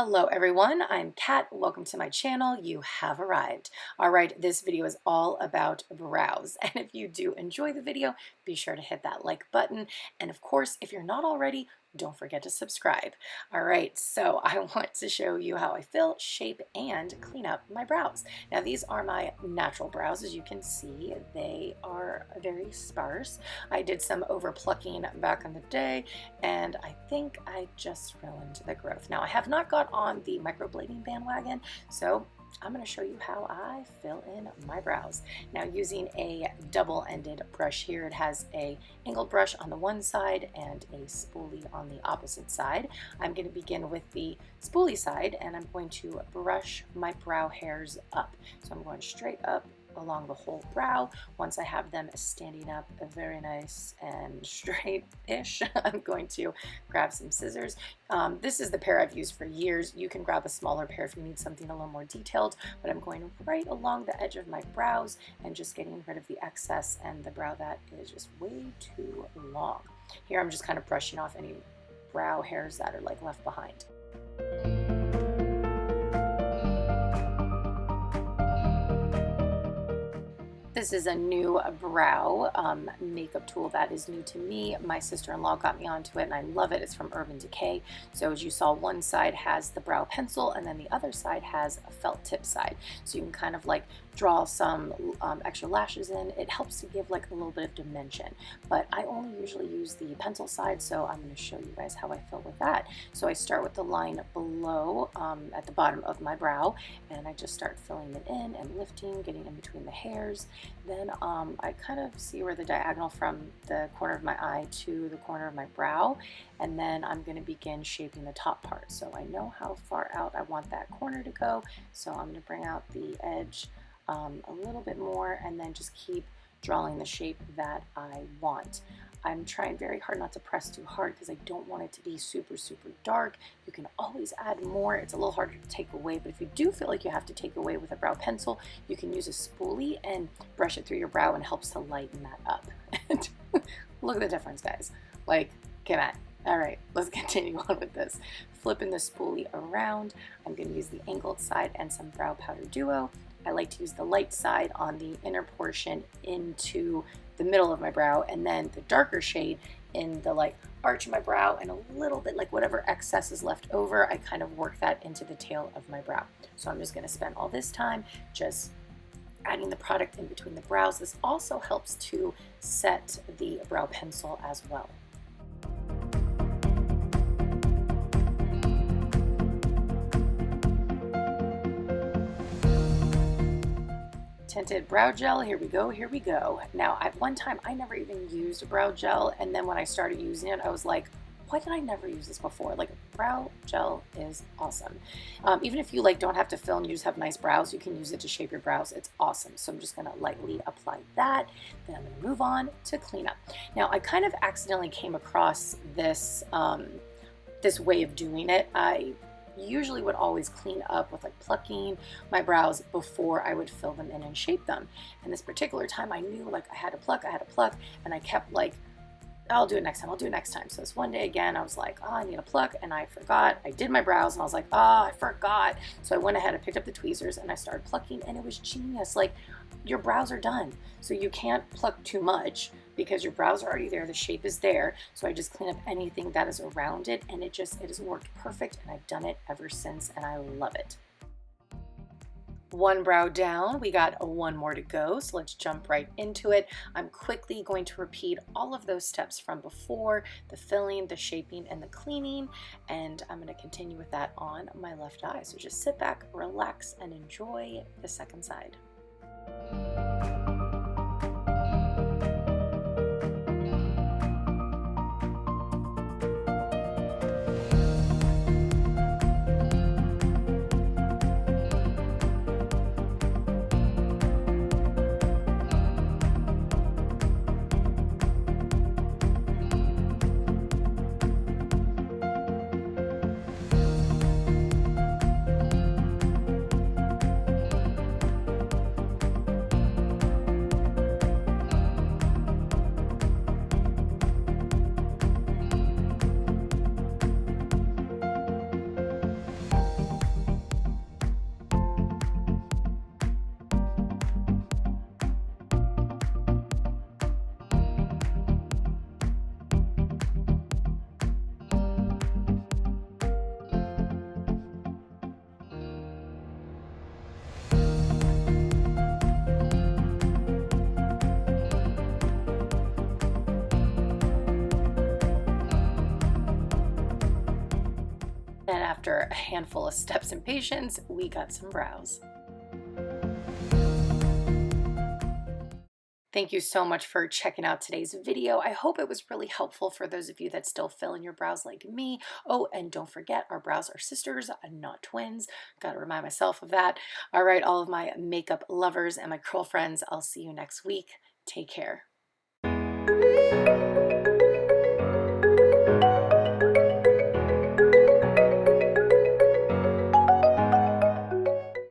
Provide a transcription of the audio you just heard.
Hello everyone, I'm Kat. Welcome to my channel. You have arrived. All right, this video is all about brows. And if you do enjoy the video, be sure to hit that like button. And of course, if you're not already, don't forget to subscribe. All right, so I want to show you how I fill, shape, and clean up my brows. Now these are my natural brows. As you can see, they are very sparse. I did some over plucking back in the day, and I think I just ruined the growth. Now I have not got on the microblading bandwagon, so I'm going to show you how I fill in my brows. Now using a double-ended brush here, it has a angled brush on the one side and a spoolie on the opposite side. I'm going to begin with the spoolie side and I'm going to brush my brow hairs up. So I'm going straight up along the whole brow. Once I have them standing up very nice and straight-ish, I'm going to grab some scissors. This is the pair I've used for years. You can grab a smaller pair if you need something a little more detailed, but I'm going right along the edge of my brows and just getting rid of the excess and the brow that is just way too long. Here I'm just kind of brushing off any brow hairs that are like left behind. This is a new brow makeup tool that is new to me. My sister-in-law got me onto it and I love it. It's from Decay. So as you saw, one side has the brow pencil and then the other side has a felt tip side. So you can kind of like draw some extra lashes in. It helps to give like a little bit of dimension, but I only usually use the pencil side, so I'm going to show you guys how I fill with that. So I start with the line below at the bottom of my brow and I just start filling it in and lifting, getting in between the hairs. Then I kind of see where the diagonal from the corner of my eye to the corner of my brow, and then I'm going to begin shaping the top part. So I know how far out I want that corner to go, so I'm going to bring out the edge a little bit more and then just keep drawing the shape that I want. I'm trying very hard not to press too hard because I don't want it to be super dark. You can always add more. It's a little harder to take away, but if you do feel like you have to take away with a brow pencil, you can use a spoolie and brush it through your brow, and it helps to lighten that up. And look at the difference, guys. Like, come on. All right, let's continue on with this. Flipping the spoolie around, I'm going to use the angled side and some brow powder duo. I like to use the light side on the inner portion into the middle of my brow, and then the darker shade in the like arch of my brow, and a little bit like whatever excess is left over, I kind of work that into the tail of my brow. So I'm just going to spend all this time just adding the product in between the brows. This also helps to set the brow pencil as well. Tinted Brow Gel, here we go, here we go. Now, at one time, I never even used brow gel, and then when I started using it, I was like, why did I never use this before? Like, brow gel is awesome. Even if you like don't have to fill and you just have nice brows, you can use it to shape your brows. It's awesome. So I'm just gonna lightly apply that. Then I'm gonna move on to cleanup. Now, I kind of accidentally came across this, this way of doing it. I usually would always clean up with like plucking my brows before I would fill them in and shape them. And this particular time I knew like I had to pluck, and I kept like, I'll do it next time, I'll do it next time. So this one day again, I was like, oh, I need a pluck, and I forgot. I did my brows and I was like, oh, I forgot. So I went ahead and picked up the tweezers and I started plucking, and it was genius. Like, your brows are done. So you can't pluck too much because your brows are already there, the shape is there. So I just clean up anything that is around it, and it has worked perfect, and I've done it ever since, and I love it. One brow down, we got one more to go, so let's jump right into it. I'm quickly going to repeat all of those steps from before, the filling, the shaping, and the cleaning, and I'm going to continue with that on my left eye. So just sit back, relax, and enjoy the second side. And after a handful of steps and patience, we got some brows. Thank you so much for checking out today's video. I hope it was really helpful for those of you that still fill in your brows like me. Oh, and don't forget, our brows are sisters, not twins. Gotta remind myself of that. All right, all of my makeup lovers and my curl friends, I'll see you next week. Take care.